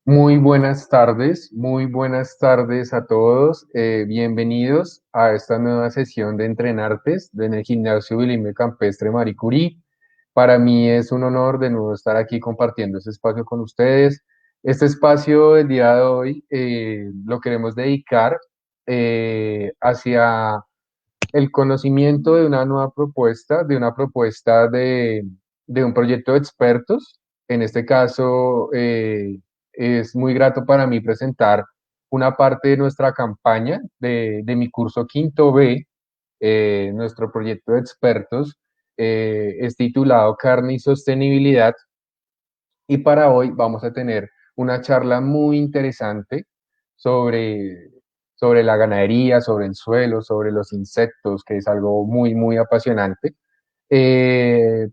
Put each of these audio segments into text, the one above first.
Muy buenas tardes a todos. Bienvenidos a esta nueva sesión de Entrenartes en el Gimnasio Bilingüe Campestre Marie Curie. Para mí es un honor de nuevo estar aquí compartiendo este espacio con ustedes. Este espacio del día de hoy lo queremos dedicar hacia el conocimiento de una nueva propuesta, de un proyecto de expertos. En este caso, es muy grato para mí presentar una parte de nuestra campaña de mi curso Quinto B. Nuestro proyecto de expertos es titulado Carne y Sostenibilidad, y para hoy vamos a tener una charla muy interesante sobre, sobre la ganadería, sobre el suelo, sobre los insectos, que es algo muy, muy apasionante.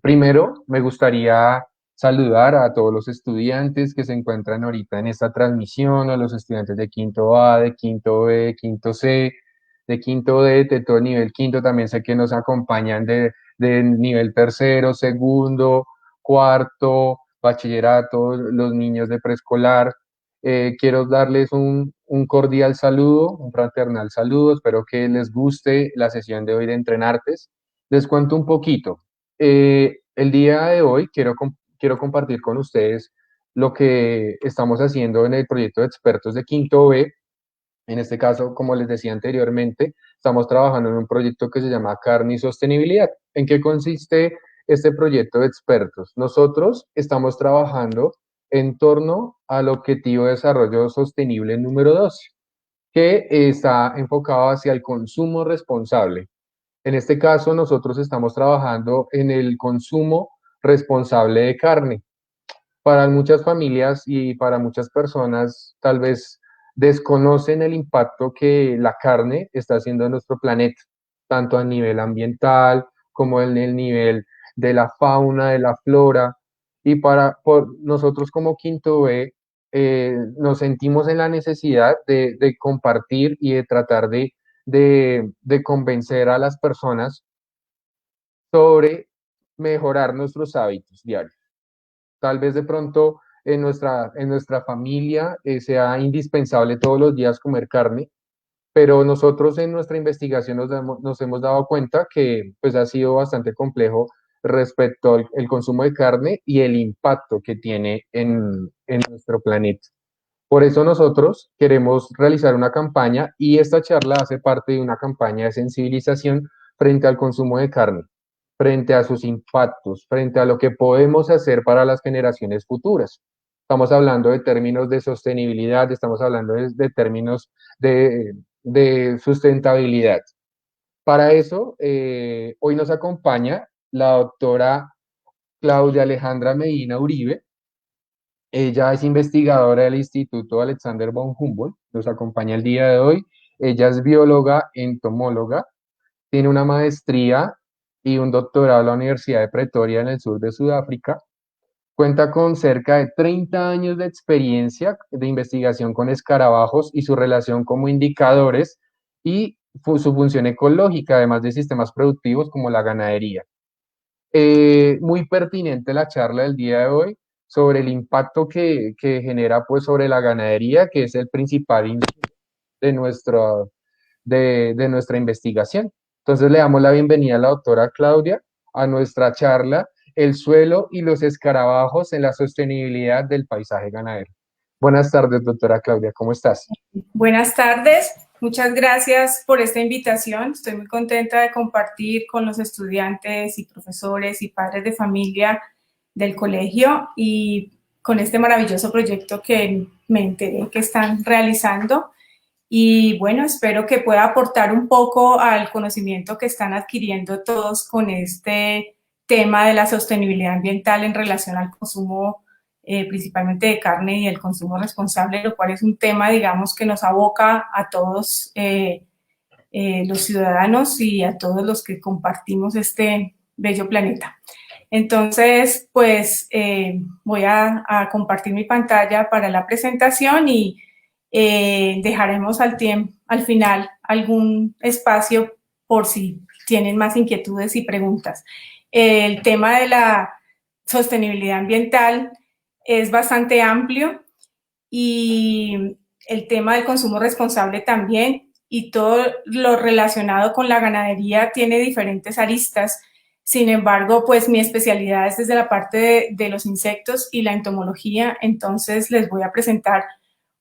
Primero, me gustaría saludar a todos los estudiantes que se encuentran ahorita en esta transmisión, a los estudiantes de quinto A, de quinto B, quinto C, de quinto D, de todo el nivel quinto. También sé que nos acompañan de nivel tercero, segundo, cuarto, bachillerato, los niños de preescolar. Quiero darles un cordial saludo, un fraternal saludo. Espero que les guste la sesión de hoy de Entrenartes. Les cuento un poquito. El día de hoy quiero compartir con ustedes lo que estamos haciendo en el proyecto de expertos de Quinto B. En este caso, como les decía anteriormente, estamos trabajando en un proyecto que se llama Carne y Sostenibilidad. ¿En qué consiste este proyecto de expertos? Nosotros estamos trabajando en torno al Objetivo de Desarrollo Sostenible número 12, que está enfocado hacia el consumo responsable. En este caso, nosotros estamos trabajando en el consumo responsable de carne. Para muchas familias y para muchas personas, tal vez desconocen el impacto que la carne está haciendo en nuestro planeta, tanto a nivel ambiental como en el nivel de la fauna, de la flora. Y por nosotros como Quinto B, nos sentimos en la necesidad de compartir y de tratar de convencer a las personas sobre mejorar nuestros hábitos diarios. Tal vez de pronto en nuestra familia sea indispensable todos los días comer carne, pero nosotros en nuestra investigación nos hemos dado cuenta que pues ha sido bastante complejo respecto al el consumo de carne y el impacto que tiene en nuestro planeta. Por eso nosotros queremos realizar una campaña, y esta charla hace parte de una campaña de sensibilización frente al consumo de carne, frente a sus impactos, frente a lo que podemos hacer para las generaciones futuras. Estamos hablando de términos de sostenibilidad, estamos hablando de términos de sustentabilidad. Para eso, hoy nos acompaña la doctora Claudia Alejandra Medina Uribe. Ella es investigadora del Instituto Alexander von Humboldt, nos acompaña el día de hoy. Ella es bióloga entomóloga, tiene una maestría y un doctorado en la Universidad de Pretoria en el sur de Sudáfrica. Cuenta con cerca de 30 años de experiencia de investigación con escarabajos y su relación como indicadores y su función ecológica, además de sistemas productivos como la ganadería. Muy pertinente la charla del día de hoy sobre el impacto que genera pues sobre la ganadería, que es el principal de, nuestro, de nuestra investigación. Entonces le damos la bienvenida a la doctora Claudia a nuestra charla El suelo y los escarabajos en la sostenibilidad del paisaje ganadero. Buenas tardes, doctora Claudia, ¿cómo estás? Buenas tardes, muchas gracias por esta invitación. Estoy muy contenta de compartir con los estudiantes y profesores y padres de familia del colegio y con este maravilloso proyecto que me enteré que están realizando. Y bueno, espero que pueda aportar un poco al conocimiento que están adquiriendo todos con este tema de la sostenibilidad ambiental en relación al consumo principalmente de carne y el consumo responsable, lo cual es un tema, digamos, que nos aboca a todos los ciudadanos y a todos los que compartimos este bello planeta. Entonces, pues voy a compartir mi pantalla para la presentación y dejaremos al final algún espacio por si tienen más inquietudes y preguntas. El tema de la sostenibilidad ambiental es bastante amplio y el tema del consumo responsable también, y todo lo relacionado con la ganadería tiene diferentes aristas. Sin embargo, pues mi especialidad es desde la parte de los insectos y la entomología, entonces les voy a presentar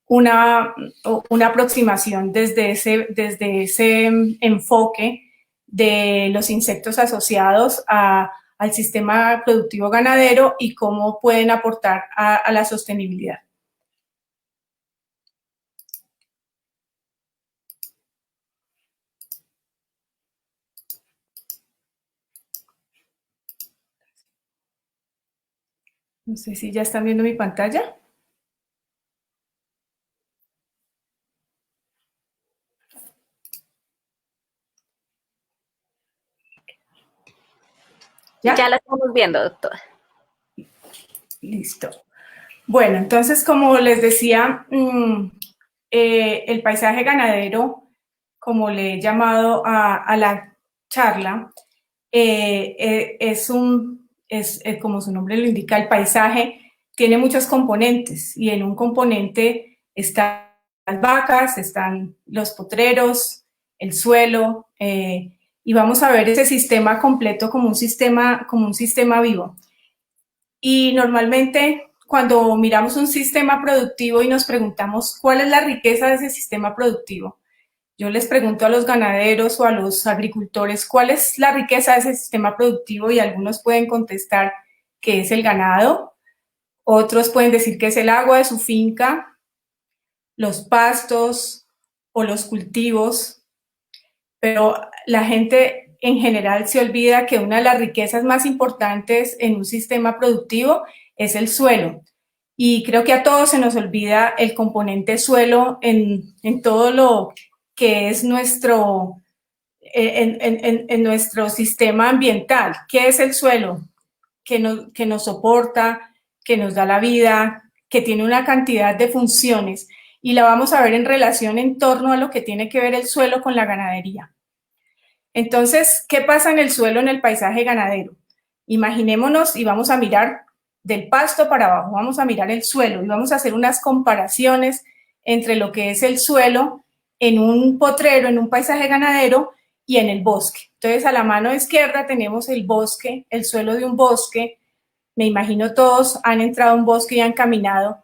una, una aproximación desde ese enfoque de los insectos asociados al sistema productivo ganadero y cómo pueden aportar a la sostenibilidad. No sé si ya están viendo mi pantalla. Ya la estamos viendo, doctora. Listo. Bueno, entonces, como les decía, el paisaje ganadero, como le he llamado a la charla, como su nombre lo indica, el paisaje tiene muchos componentes y en un componente están las vacas, están los potreros, el suelo, y vamos a ver ese sistema completo como un sistema vivo. Y normalmente cuando miramos un sistema productivo y nos preguntamos cuál es la riqueza de ese sistema productivo, yo les pregunto a los ganaderos o a los agricultores cuál es la riqueza de ese sistema productivo y algunos pueden contestar que es el ganado, otros pueden decir que es el agua de su finca, los pastos o los cultivos, pero la gente en general se olvida que una de las riquezas más importantes en un sistema productivo es el suelo. Y creo que a todos se nos olvida el componente suelo en todo lo que es nuestro sistema ambiental. ¿Qué es el suelo? Que nos soporta, que nos da la vida, que tiene una cantidad de funciones y la vamos a ver en relación en torno a lo que tiene que ver el suelo con la ganadería. Entonces, ¿qué pasa en el suelo en el paisaje ganadero? Imaginémonos y vamos a mirar del pasto para abajo, vamos a mirar el suelo y vamos a hacer unas comparaciones entre lo que es el suelo en un potrero, en un paisaje ganadero y en el bosque. Entonces, a la mano izquierda tenemos el bosque, el suelo de un bosque. Me imagino todos han entrado a un bosque y han caminado.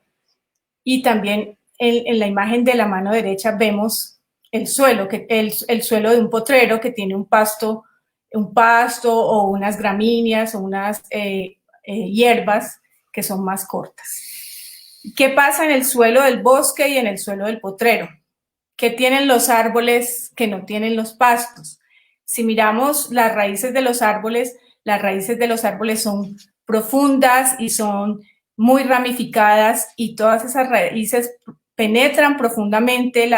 Y también en la imagen de la mano derecha vemos el suelo, el suelo de un potrero que tiene un pasto o unas gramíneas o unas hierbas que son más cortas. ¿Qué pasa en el suelo del bosque y en el suelo del potrero? ¿Qué tienen los árboles que no tienen los pastos? Si miramos las raíces de los árboles son profundas y son muy ramificadas y todas esas raíces penetran profundamente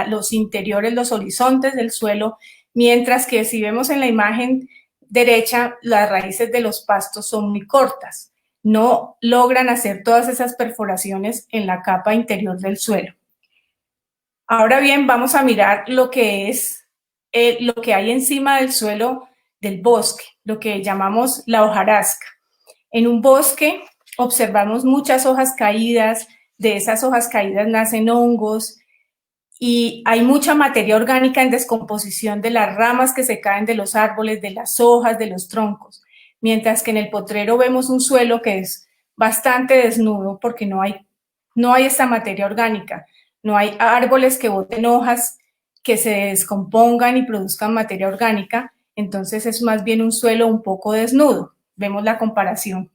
los interiores, los horizontes del suelo, mientras que si vemos en la imagen derecha, las raíces de los pastos son muy cortas, no logran hacer todas esas perforaciones en la capa interior del suelo. Ahora bien, vamos a mirar lo que es lo que hay encima del suelo del bosque, lo que llamamos la hojarasca. En un bosque observamos muchas hojas caídas, de esas hojas caídas nacen hongos y hay mucha materia orgánica en descomposición de las ramas que se caen de los árboles, de las hojas, de los troncos, mientras que en el potrero vemos un suelo que es bastante desnudo porque no hay esta materia orgánica. No hay árboles que boten hojas que se descompongan y produzcan materia orgánica, entonces es más bien un suelo un poco desnudo. Vemos la comparación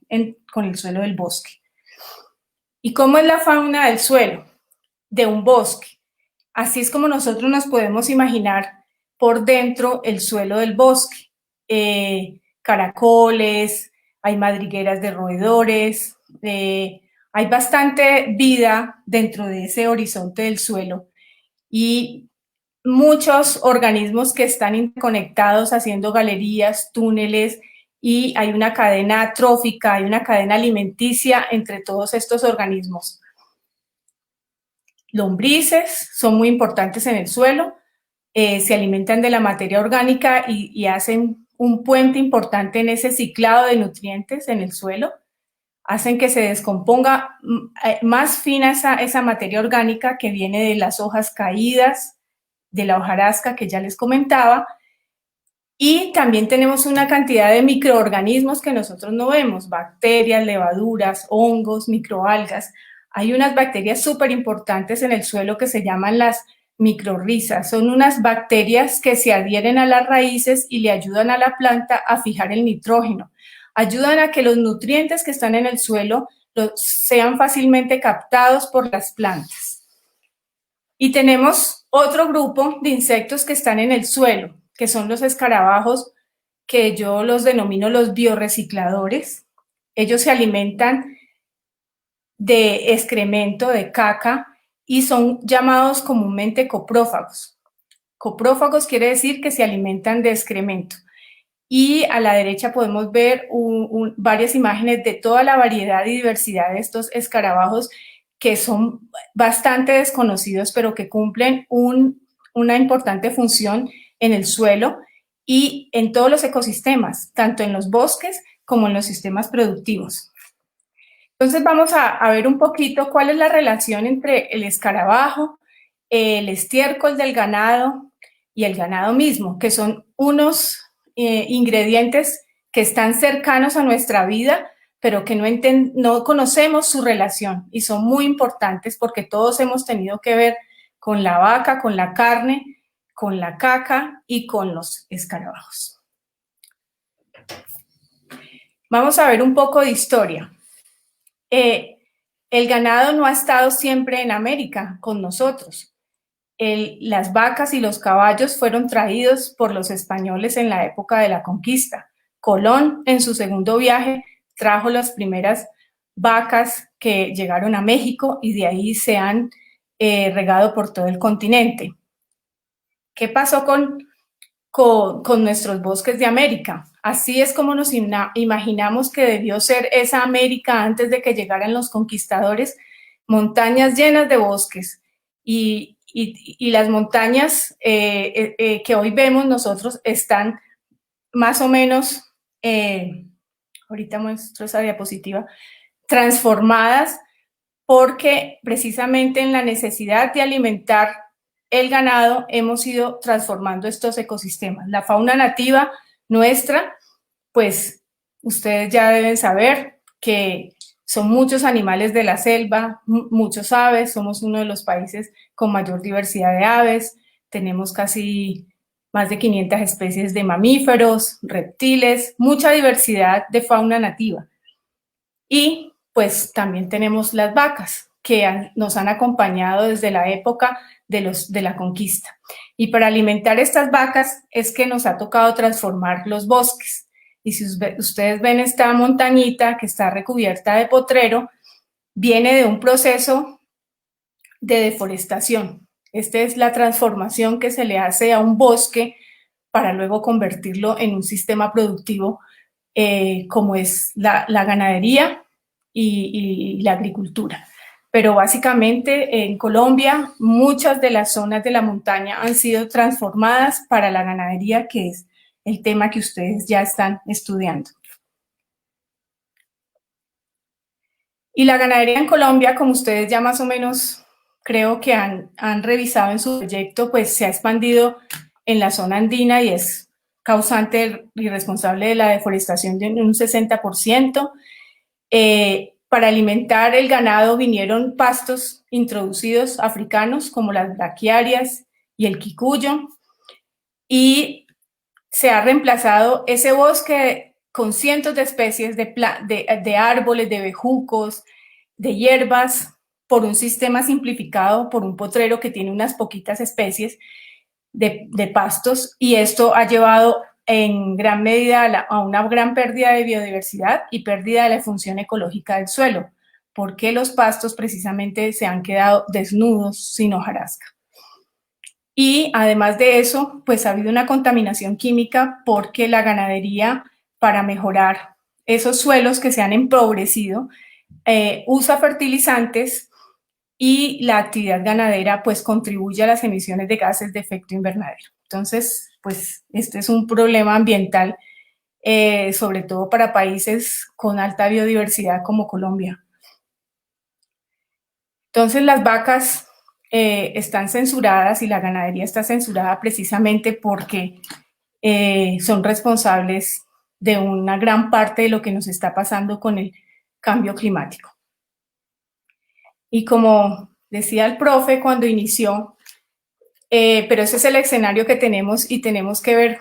con el suelo del bosque. ¿Y cómo es la fauna del suelo de un bosque? Así es como nosotros nos podemos imaginar por dentro el suelo del bosque. Caracoles, hay madrigueras de roedores, hay bastante vida dentro de ese horizonte del suelo y muchos organismos que están interconectados haciendo galerías, túneles y hay una cadena trófica, hay una cadena alimenticia entre todos estos organismos. Lombrices son muy importantes en el suelo, se alimentan de la materia orgánica y hacen un puente importante en ese ciclado de nutrientes en el suelo. hacen que se descomponga más fina esa materia orgánica que viene de las hojas caídas, de la hojarasca que ya les comentaba, y también tenemos una cantidad de microorganismos que nosotros no vemos, bacterias, levaduras, hongos, microalgas. Hay unas bacterias súper importantes en el suelo que se llaman las microrrizas. Son unas bacterias que se adhieren a las raíces y le ayudan a la planta a fijar el nitrógeno. Ayudan a que los nutrientes que están en el suelo sean fácilmente captados por las plantas. Y tenemos otro grupo de insectos que están en el suelo, que son los escarabajos, que yo los denomino los biorecicladores. Ellos se alimentan de excremento, de caca, y son llamados comúnmente coprófagos. Coprófagos quiere decir que se alimentan de excremento. Y a la derecha podemos ver varias imágenes de toda la variedad y diversidad de estos escarabajos que son bastante desconocidos, pero que cumplen una importante función en el suelo y en todos los ecosistemas, tanto en los bosques como en los sistemas productivos. Entonces vamos a ver un poquito cuál es la relación entre el escarabajo, el estiércol del ganado y el ganado mismo, que son unos ingredientes que están cercanos a nuestra vida, pero que no conocemos su relación y son muy importantes porque todos hemos tenido que ver con la vaca, con la carne, con la caca y con los escarabajos. Vamos a ver un poco de historia. El ganado no ha estado siempre en América con nosotros. Las vacas y los caballos fueron traídos por los españoles en la época de la conquista. Colón, en su segundo viaje, trajo las primeras vacas que llegaron a México y de ahí se han regado por todo el continente. ¿Qué pasó con nuestros bosques de América? Así es como nos imaginamos que debió ser esa América antes de que llegaran los conquistadores, montañas llenas de bosques y las montañas que hoy vemos nosotros están más o menos, ahorita muestro esa diapositiva, transformadas porque precisamente en la necesidad de alimentar el ganado hemos ido transformando estos ecosistemas. La fauna nativa nuestra, pues ustedes ya deben saber que son muchos animales de la selva, muchos aves, somos uno de los países con mayor diversidad de aves, tenemos casi más de 500 especies de mamíferos, reptiles, mucha diversidad de fauna nativa. Y pues también tenemos las vacas que nos han acompañado desde la época de la conquista. Y para alimentar estas vacas es que nos ha tocado transformar los bosques. Y si ustedes ven esta montañita que está recubierta de potrero, viene de un proceso de deforestación. Esta es la transformación que se le hace a un bosque para luego convertirlo en un sistema productivo como es la ganadería y la agricultura. Pero básicamente en Colombia muchas de las zonas de la montaña han sido transformadas para la ganadería, que es el tema que ustedes ya están estudiando. Y la ganadería en Colombia, como ustedes ya más o menos creo que han revisado en su proyecto, pues se ha expandido en la zona andina y es causante y responsable de la deforestación de un 60%. Para alimentar el ganado vinieron pastos introducidos africanos como las braquiarias y el quicuyo, y se ha reemplazado ese bosque con cientos de especies de árboles, de bejucos, de hierbas, por un sistema simplificado, por un potrero que tiene unas poquitas especies de pastos, y esto ha llevado en gran medida a una gran pérdida de biodiversidad y pérdida de la función ecológica del suelo, porque los pastos precisamente se han quedado desnudos, sin hojarasca. Y además de eso, pues ha habido una contaminación química porque la ganadería, para mejorar esos suelos que se han empobrecido, usa fertilizantes, y la actividad ganadera pues contribuye a las emisiones de gases de efecto invernadero. Entonces, pues este es un problema ambiental sobre todo para países con alta biodiversidad como Colombia. Entonces las vacas están censuradas y la ganadería está censurada precisamente porque son responsables de una gran parte de lo que nos está pasando con el cambio climático. Y como decía el profe cuando inició, pero ese es el escenario que tenemos y tenemos que ver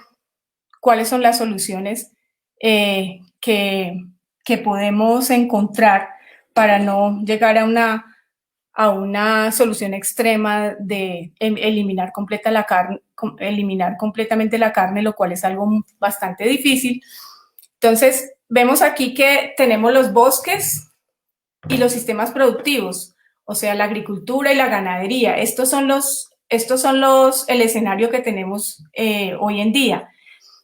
cuáles son las soluciones que podemos encontrar para no llegar a una solución extrema de eliminar completamente la carne, lo cual es algo bastante difícil. Entonces, vemos aquí que tenemos los bosques y los sistemas productivos, o sea, la agricultura y la ganadería. Estos son el escenario que tenemos hoy en día.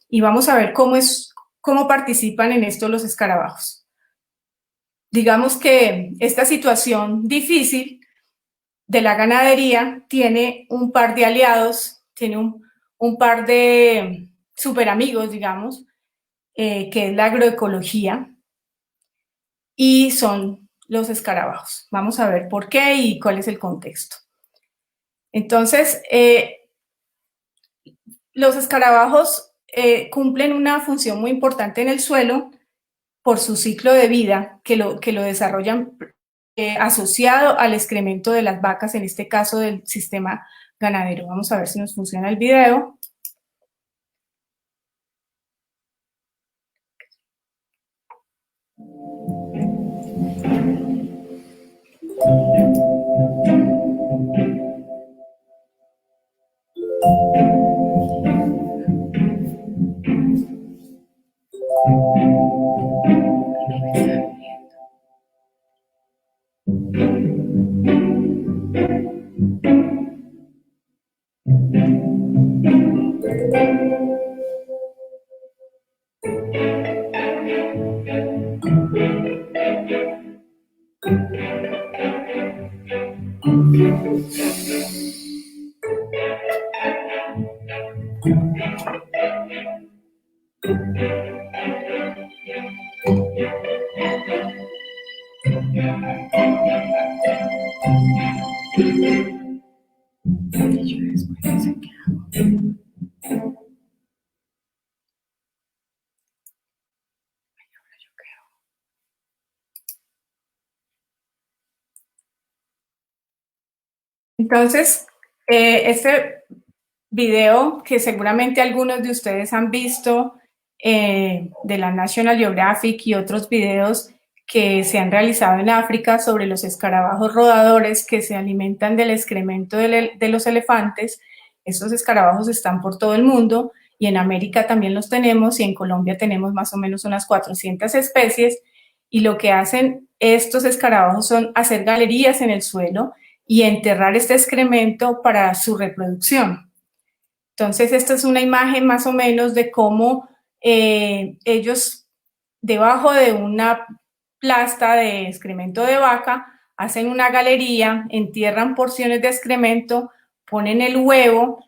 Y vamos a ver cómo participan en esto los escarabajos. Digamos que esta situación difícil de la ganadería tiene un par de aliados, tiene un par de super amigos, digamos, que es la agroecología, y son los escarabajos. Vamos a ver por qué y cuál es el contexto. Entonces, los escarabajos cumplen una función muy importante en el suelo por su ciclo de vida, que lo desarrollan asociado al excremento de las vacas, en este caso del sistema ganadero. Vamos a ver si nos funciona el video. Entonces, este video que seguramente algunos de ustedes han visto de la National Geographic y otros videos que se han realizado en África sobre los escarabajos rodadores que se alimentan del excremento de los elefantes. Estos escarabajos están por todo el mundo y en América también los tenemos y en Colombia tenemos más o menos unas 400 especies, y lo que hacen estos escarabajos son hacer galerías en el suelo y enterrar este excremento para su reproducción. Entonces, esta es una imagen más o menos de cómo ellos, debajo de una plasta de excremento de vaca, hacen una galería, entierran porciones de excremento, ponen el huevo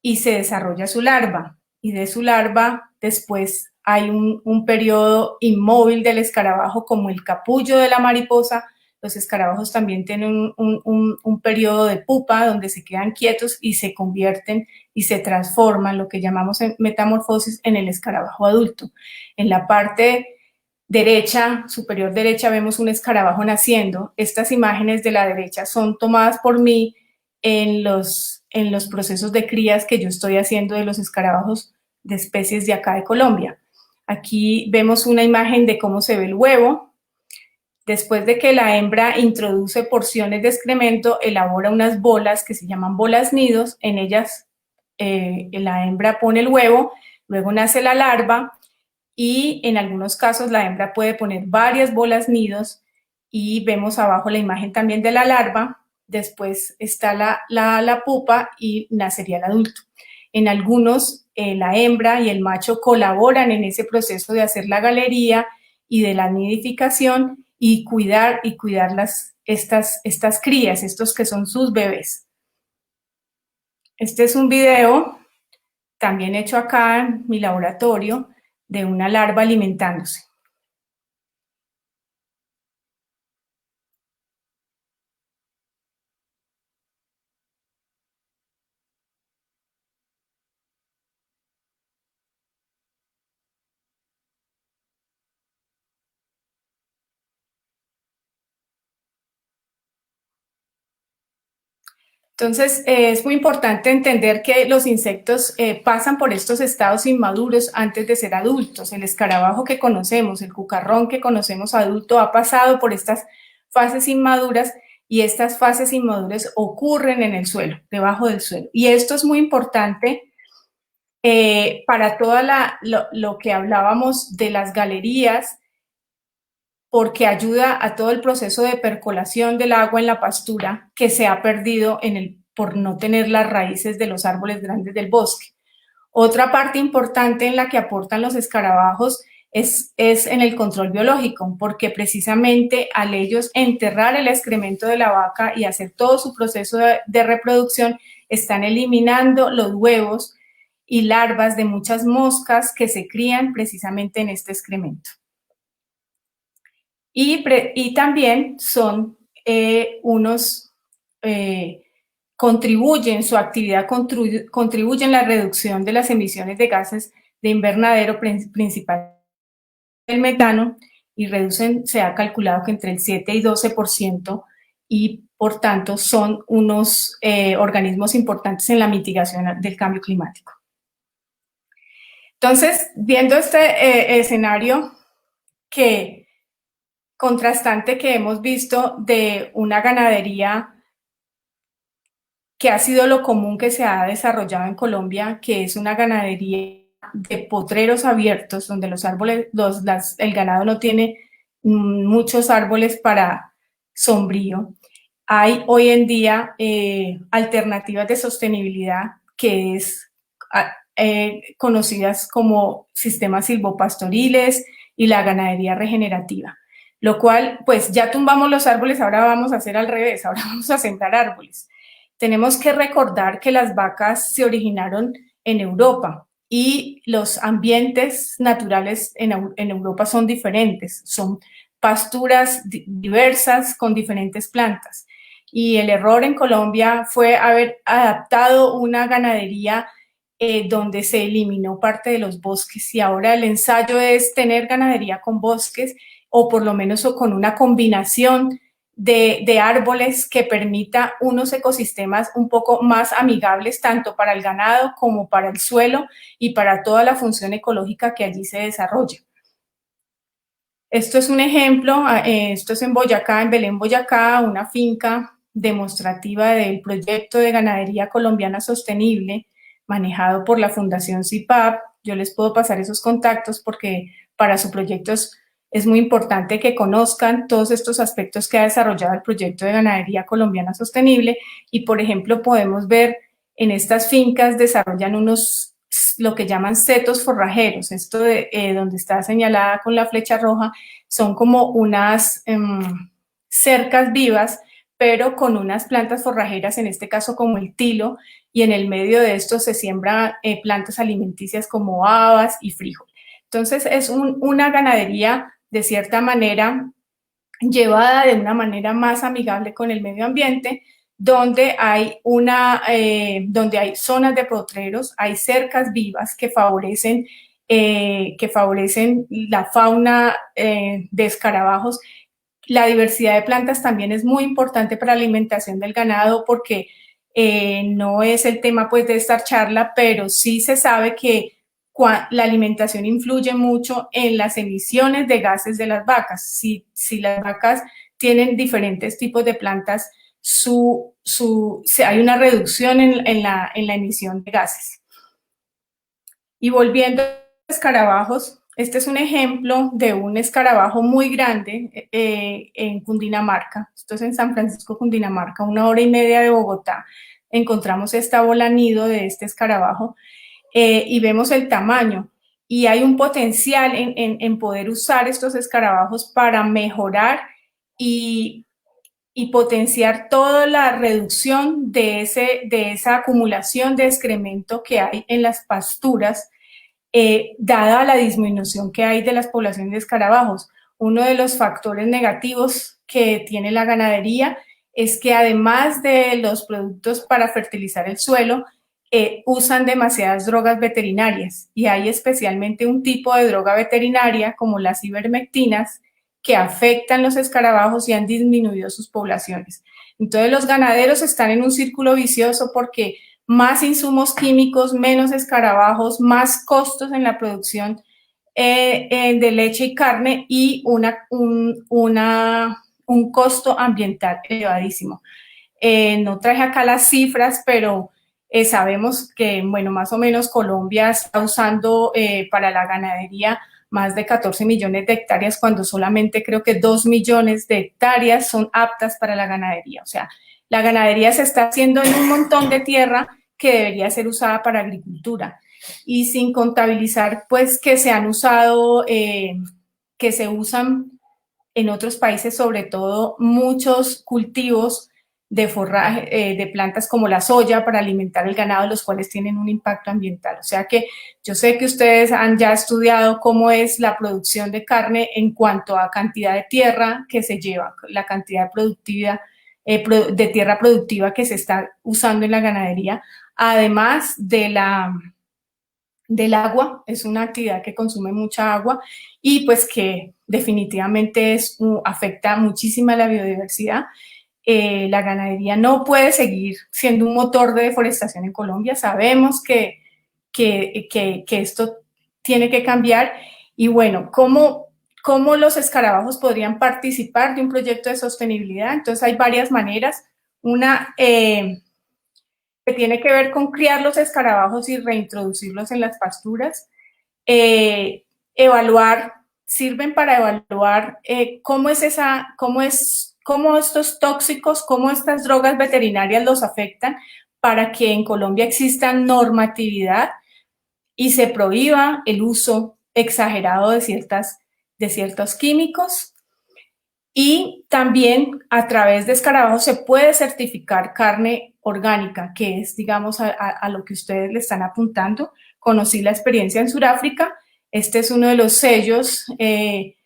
y se desarrolla su larva. Y de su larva después hay un periodo inmóvil del escarabajo, como el capullo de la mariposa. Los escarabajos también tienen un periodo de pupa donde se quedan quietos y se convierten y se transforman, lo que llamamos metamorfosis, en el escarabajo adulto. En la parte derecha, superior derecha, vemos un escarabajo naciendo. Estas imágenes de la derecha son tomadas por mí en los procesos de crías que yo estoy haciendo de los escarabajos de especies de acá de Colombia. Aquí vemos una imagen de cómo se ve el huevo. Después de que la hembra introduce porciones de excremento, elabora unas bolas que se llaman bolas nidos. En ellas la hembra pone el huevo, luego nace la larva y en algunos casos la hembra puede poner varias bolas nidos, y vemos abajo la imagen también de la larva. Después está la pupa y nacería el adulto. En algunos la hembra y el macho colaboran en ese proceso de hacer la galería y de la nidificación y cuidar estas crías, estos que son sus bebés. Este es un video también hecho acá en mi laboratorio de una larva alimentándose. Entonces, es muy importante entender que los insectos pasan por estos estados inmaduros antes de ser adultos. El escarabajo que conocemos, el cucarrón que conocemos adulto, ha pasado por estas fases inmaduras y estas fases inmaduras ocurren en el suelo, debajo del suelo. Y esto es muy importante para todo lo que hablábamos de las galerías, porque ayuda a todo el proceso de percolación del agua en la pastura que se ha perdido por no tener las raíces de los árboles grandes del bosque. Otra parte importante en la que aportan los escarabajos es en el control biológico, porque precisamente al ellos enterrar el excremento de la vaca y hacer todo su proceso de reproducción, están eliminando los huevos y larvas de muchas moscas que se crían precisamente en este excremento. Y también son contribuyen, su actividad contribuye en la reducción de las emisiones de gases de invernadero, principalmente el metano, y reducen, se ha calculado que entre el 7 y 12%, y por tanto son unos organismos importantes en la mitigación del cambio climático. Entonces, viendo este escenario contrastante que hemos visto de una ganadería que ha sido lo común que se ha desarrollado en Colombia, que es una ganadería de potreros abiertos, donde los árboles, el ganado no tiene muchos árboles para sombrío. Hay hoy en día alternativas de sostenibilidad que es conocidas como sistemas silvopastoriles y la ganadería regenerativa. Lo cual, pues ya tumbamos los árboles, ahora vamos a hacer al revés, ahora vamos a sembrar árboles. Tenemos que recordar que las vacas se originaron en Europa y los ambientes naturales en Europa son diferentes, son pasturas diversas con diferentes plantas. Y el error en Colombia fue haber adaptado una ganadería donde se eliminó parte de los bosques, y ahora el ensayo es tener ganadería con bosques, o por lo menos con una combinación de árboles que permita unos ecosistemas un poco más amigables tanto para el ganado como para el suelo y para toda la función ecológica que allí se desarrolla. Esto es un ejemplo, esto es en Boyacá, en Belén, Boyacá, una finca demostrativa del proyecto de ganadería colombiana sostenible manejado por la Fundación CIPAP. Yo les puedo pasar esos contactos porque para su proyecto es muy importante que conozcan todos estos aspectos que ha desarrollado el proyecto de ganadería colombiana sostenible. Y, por ejemplo, podemos ver en estas fincas desarrollan lo que llaman setos forrajeros. Esto donde está señalada con la flecha roja son como unas cercas vivas, pero con unas plantas forrajeras, en este caso como el tilo, y en el medio de esto se siembran plantas alimenticias como habas y frijol. Entonces es una ganadería de cierta manera llevada de una manera más amigable con el medio ambiente, donde hay zonas de potreros, hay cercas vivas que favorecen la fauna de escarabajos. La diversidad de plantas también es muy importante para la alimentación del ganado, porque no es el tema pues de esta charla, pero sí se sabe que la alimentación influye mucho en las emisiones de gases de las vacas. Si las vacas tienen diferentes tipos de plantas, hay una reducción en la emisión de gases. Y volviendo a los escarabajos, este es un ejemplo de un escarabajo muy grande en Cundinamarca. Esto es en San Francisco, Cundinamarca, 1 hora y media de Bogotá. Encontramos esta bola nido de este escarabajo y vemos el tamaño. Y hay un potencial en poder usar estos escarabajos para mejorar y potenciar toda la reducción de esa acumulación de excremento que hay en las pasturas dada la disminución que hay de las poblaciones de escarabajos. Uno de los factores negativos que tiene la ganadería es que además de los productos para fertilizar el suelo, usan demasiadas drogas veterinarias y hay especialmente un tipo de droga veterinaria como las ivermectinas que afectan los escarabajos y han disminuido sus poblaciones. Entonces los ganaderos están en un círculo vicioso porque más insumos químicos, menos escarabajos, más costos en la producción de leche y carne y un costo ambiental elevadísimo. No traje acá las cifras, pero sabemos que, bueno, más o menos Colombia está usando para la ganadería más de 14 millones de hectáreas, cuando solamente creo que 2 millones de hectáreas son aptas para la ganadería. O sea, la ganadería se está haciendo en un montón de tierra que debería ser usada para agricultura. Y sin contabilizar, pues, que se han usado, que se usan en otros países, sobre todo, muchos cultivos de forraje, de plantas como la soya para alimentar el ganado, los cuales tienen un impacto ambiental. O sea que yo sé que ustedes han ya estudiado cómo es la producción de carne en cuanto a cantidad de tierra que se lleva, la cantidad de productividad, de tierra productiva que se está usando en la ganadería, además del agua. Es una actividad que consume mucha agua y pues que definitivamente afecta muchísimo la biodiversidad. La ganadería no puede seguir siendo un motor de deforestación en Colombia. Sabemos que esto tiene que cambiar. Y bueno, ¿cómo los escarabajos podrían participar de un proyecto de sostenibilidad? Entonces hay varias maneras. Una que tiene que ver con criar los escarabajos y reintroducirlos en las pasturas. Sirven para evaluar cómo estos tóxicos, cómo estas drogas veterinarias los afectan, para que en Colombia exista normatividad y se prohíba el uso exagerado de ciertos químicos. Y también a través de escarabajos se puede certificar carne orgánica, que es, digamos, a lo que ustedes le están apuntando. Conocí la experiencia en Sudáfrica. Este es uno de los sellos de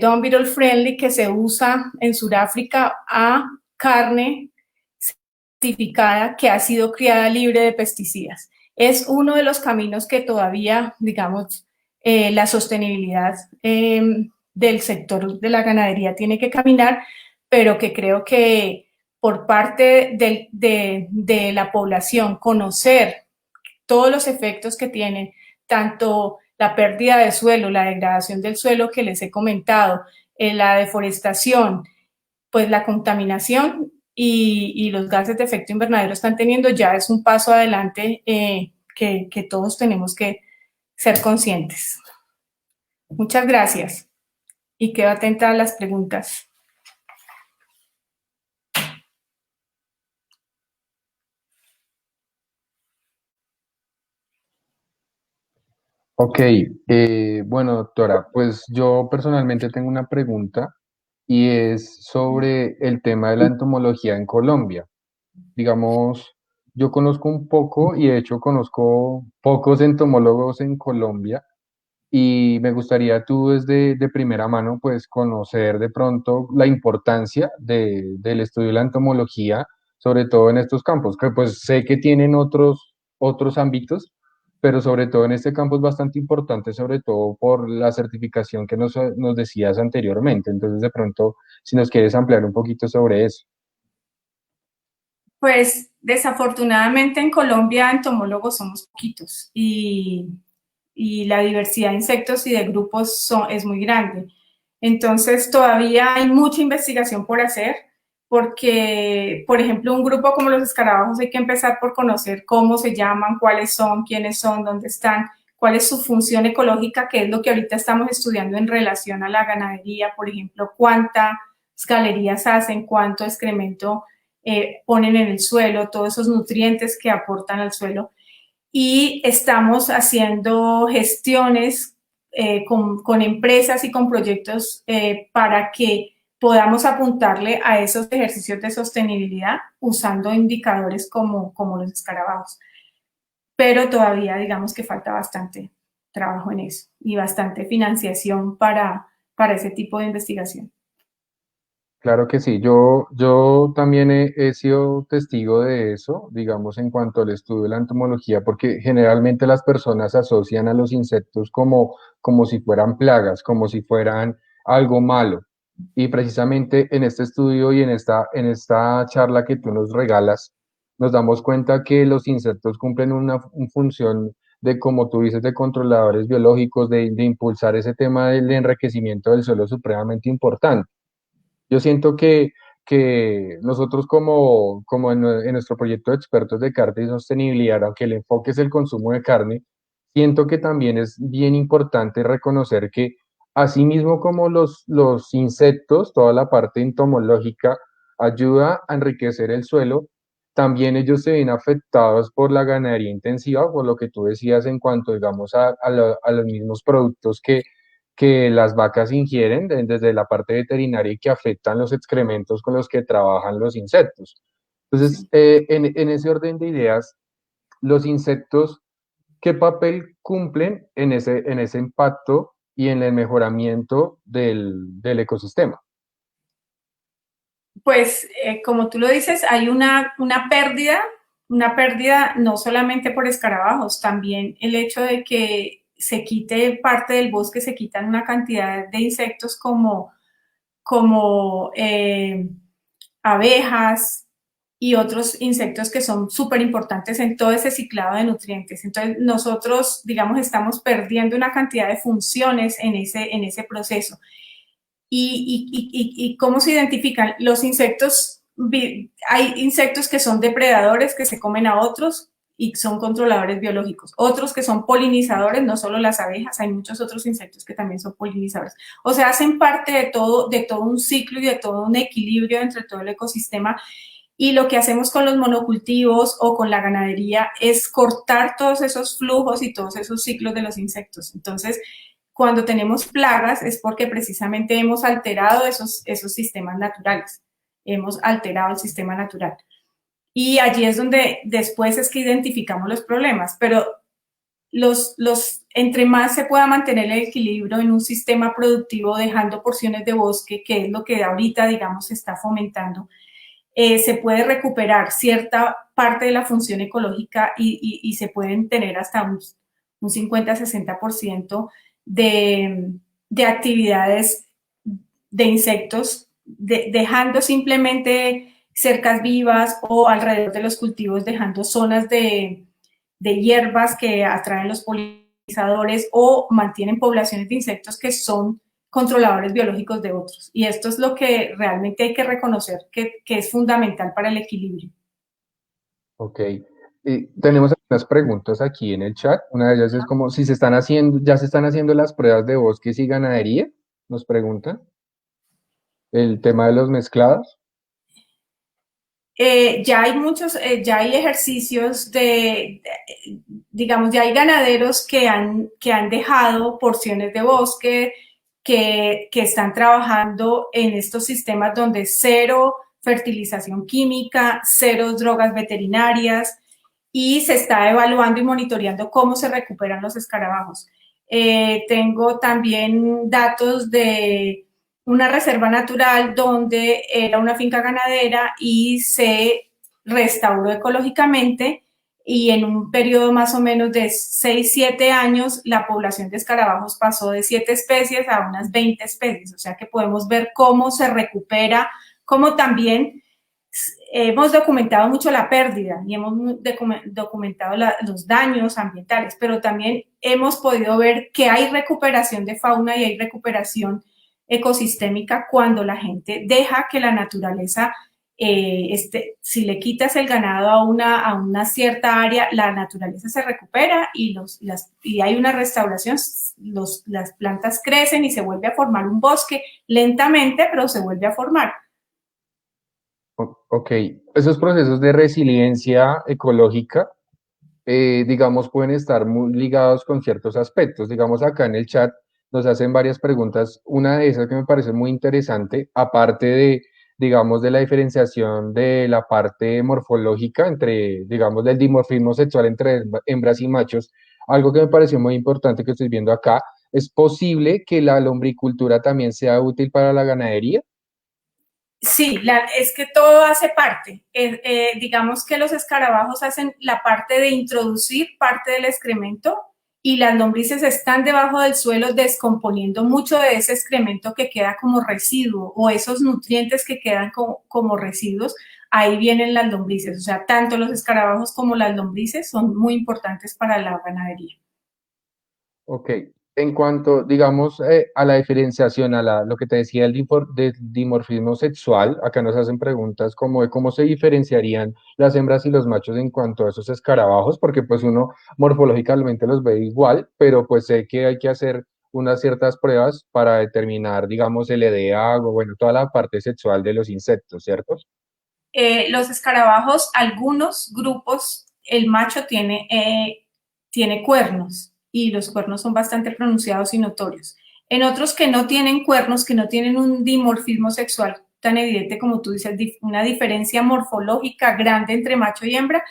Don't Beetle Friendly que se usa en Sudáfrica a carne certificada que ha sido criada libre de pesticidas. Es uno de los caminos que todavía, digamos, la sostenibilidad del sector de la ganadería tiene que caminar, pero que creo que por parte de la población conocer todos los efectos que tienen, tanto la pérdida de suelo, la degradación del suelo que les he comentado, la deforestación, pues la contaminación y los gases de efecto invernadero están teniendo, ya es un paso adelante que todos tenemos que ser conscientes. Muchas gracias y quedo atenta a las preguntas. Ok, bueno, doctora, pues yo personalmente tengo una pregunta y es sobre el tema de la entomología en Colombia. Digamos, yo conozco un poco y de hecho conozco pocos entomólogos en Colombia y me gustaría tú desde de primera mano pues conocer de pronto la importancia del estudio de la entomología, sobre todo en estos campos, que pues sé que tienen otros ámbitos, pero sobre todo en este campo es bastante importante, sobre todo por la certificación que nos decías anteriormente. Entonces de pronto, si nos quieres ampliar un poquito sobre eso. Pues desafortunadamente en Colombia entomólogos somos poquitos y la diversidad de insectos y de grupos es muy grande. Entonces todavía hay mucha investigación por hacer porque, por ejemplo, un grupo como los escarabajos hay que empezar por conocer cómo se llaman, cuáles son, quiénes son, dónde están, cuál es su función ecológica, que es lo que ahorita estamos estudiando en relación a la ganadería, por ejemplo, cuántas galerías hacen, cuánto excremento ponen en el suelo, todos esos nutrientes que aportan al suelo. Y estamos haciendo gestiones con empresas y con proyectos para que podamos apuntarle a esos ejercicios de sostenibilidad usando indicadores como los escarabajos. Pero todavía digamos que falta bastante trabajo en eso y bastante financiación para ese tipo de investigación. Claro que sí, yo también he sido testigo de eso, digamos, en cuanto al estudio de la entomología, porque generalmente las personas asocian a los insectos como si fueran plagas, como si fueran algo malo. Y precisamente en este estudio y en esta charla que tú nos regalas, nos damos cuenta que los insectos cumplen una función de, como tú dices, de controladores biológicos, de impulsar ese tema del enriquecimiento del suelo supremamente importante. Yo siento que nosotros como en nuestro proyecto de expertos de carne y sostenibilidad, aunque el enfoque es el consumo de carne, siento que también es bien importante reconocer que asimismo como los insectos, toda la parte entomológica ayuda a enriquecer el suelo, también ellos se ven afectados por la ganadería intensiva, por lo que tú decías en cuanto, digamos, a los mismos productos que las vacas ingieren desde la parte veterinaria y que afectan los excrementos con los que trabajan los insectos. Entonces, Sí. en ese orden de ideas, los insectos, ¿qué papel cumplen en ese impacto y en el mejoramiento del ecosistema? Pues como tú lo dices, hay una pérdida no solamente por escarabajos, también el hecho de que se quite parte del bosque, se quitan una cantidad de insectos como abejas y otros insectos que son súper importantes en todo ese ciclado de nutrientes. Entonces, nosotros, digamos, estamos perdiendo una cantidad de funciones en ese proceso. ¿Y cómo se identifican? Los insectos, hay insectos que son depredadores, que se comen a otros y son controladores biológicos. Otros que son polinizadores, no solo las abejas, hay muchos otros insectos que también son polinizadores. O sea, hacen parte de todo un ciclo y de todo un equilibrio entre todo el ecosistema. Y lo que hacemos con los monocultivos o con la ganadería es cortar todos esos flujos y todos esos ciclos de los insectos. Entonces, cuando tenemos plagas es porque precisamente hemos alterado esos sistemas naturales, hemos alterado el sistema natural. Y allí es donde después es que identificamos los problemas, pero entre más se pueda mantener el equilibrio en un sistema productivo, dejando porciones de bosque, que es lo que ahorita, digamos, se está fomentando, se puede recuperar cierta parte de la función ecológica y se pueden tener hasta un 50-60% de actividades de insectos, dejando simplemente cercas vivas o alrededor de los cultivos, dejando zonas de hierbas que atraen los polinizadores o mantienen poblaciones de insectos que son controladores biológicos de otros. Y esto es lo que realmente hay que reconocer que es fundamental para el equilibrio. Ok. Tenemos algunas preguntas aquí en el chat. Una de ellas es como si ya se están haciendo las pruebas de bosques y ganadería, nos preguntan. El tema de los mezclados. Ya hay ejercicios digamos, ya hay ganaderos que han dejado porciones de bosque, que están trabajando en estos sistemas donde cero fertilización química, cero drogas veterinarias y se está evaluando y monitoreando cómo se recuperan los escarabajos. Tengo también datos de una reserva natural donde era una finca ganadera y se restauró ecológicamente y en un periodo más o menos de 6-7 años la población de escarabajos pasó de 7 especies a unas 20 especies, o sea que podemos ver cómo se recupera, cómo también hemos documentado mucho la pérdida y hemos documentado los daños ambientales, pero también hemos podido ver que hay recuperación de fauna y hay recuperación ecosistémica cuando la gente deja que la naturaleza, si le quitas el ganado a una cierta área, la naturaleza se recupera y hay una restauración, las plantas crecen y se vuelve a formar un bosque lentamente, pero se vuelve a formar. Ok, esos procesos de resiliencia ecológica, digamos, pueden estar muy ligados con ciertos aspectos. Digamos, acá en el chat nos hacen varias preguntas. Una de esas que me parece muy interesante, aparte de, digamos, de la diferenciación de la parte morfológica entre, digamos, del dimorfismo sexual entre hembras y machos, Algo que me pareció muy importante que estoy viendo acá, ¿es posible que la lombricultura también sea útil para la ganadería? Sí, es que todo hace parte. Digamos que los escarabajos hacen la parte de introducir parte del excremento y las lombrices están debajo del suelo descomponiendo mucho de ese excremento que queda como residuo o esos nutrientes que quedan como residuos. Ahí vienen las lombrices. O sea, tanto los escarabajos como las lombrices son muy importantes para la ganadería. Ok, en cuanto, digamos, a la diferenciación, lo que te decía del dimorfismo sexual, acá nos hacen preguntas como de cómo se diferenciarían las hembras y los machos en cuanto a esos escarabajos, porque pues uno morfológicamente los ve igual, pero pues sé que hay que hacer unas ciertas pruebas para determinar, digamos, el EDA o bueno, toda la parte sexual de los insectos, ¿cierto? Los escarabajos, algunos grupos, el macho tiene cuernos y los cuernos son bastante pronunciados y notorios. En otros que no tienen cuernos, que no tienen un dimorfismo sexual tan evidente como tú dices, una diferencia morfológica grande entre macho y hembra,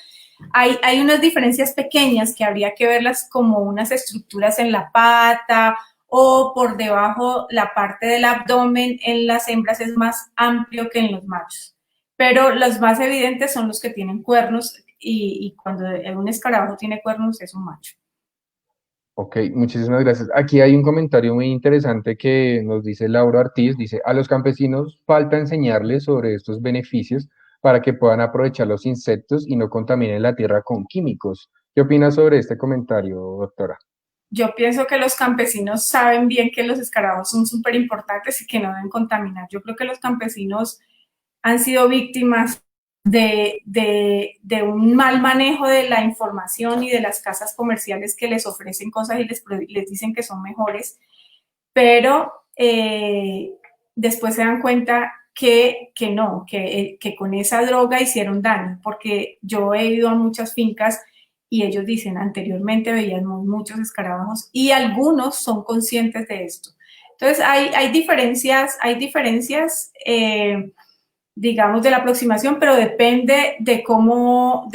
hay unas diferencias pequeñas que habría que verlas como unas estructuras en la pata o por debajo la parte del abdomen en las hembras es más amplio que en los machos. Pero los más evidentes son los que tienen cuernos y cuando un escarabajo tiene cuernos es un macho. Ok, muchísimas gracias. Aquí hay un comentario muy interesante que nos dice Laura Ortiz, dice, a los campesinos falta enseñarles sobre estos beneficios para que puedan aprovechar los insectos y no contaminen la tierra con químicos. ¿Qué opinas sobre este comentario, doctora? Yo pienso que los campesinos saben bien que los escarabajos son súper importantes y que no deben contaminar. Yo creo que los campesinos han sido víctimas de un mal manejo de la información y de las casas comerciales que les ofrecen cosas y les dicen que son mejores, pero después se dan cuenta que no, que con esa droga hicieron daño, porque yo he ido a muchas fincas y ellos dicen, anteriormente veíamos muchos escarabajos y algunos son conscientes de esto. Entonces, hay diferencias digamos, de la aproximación, pero depende de cómo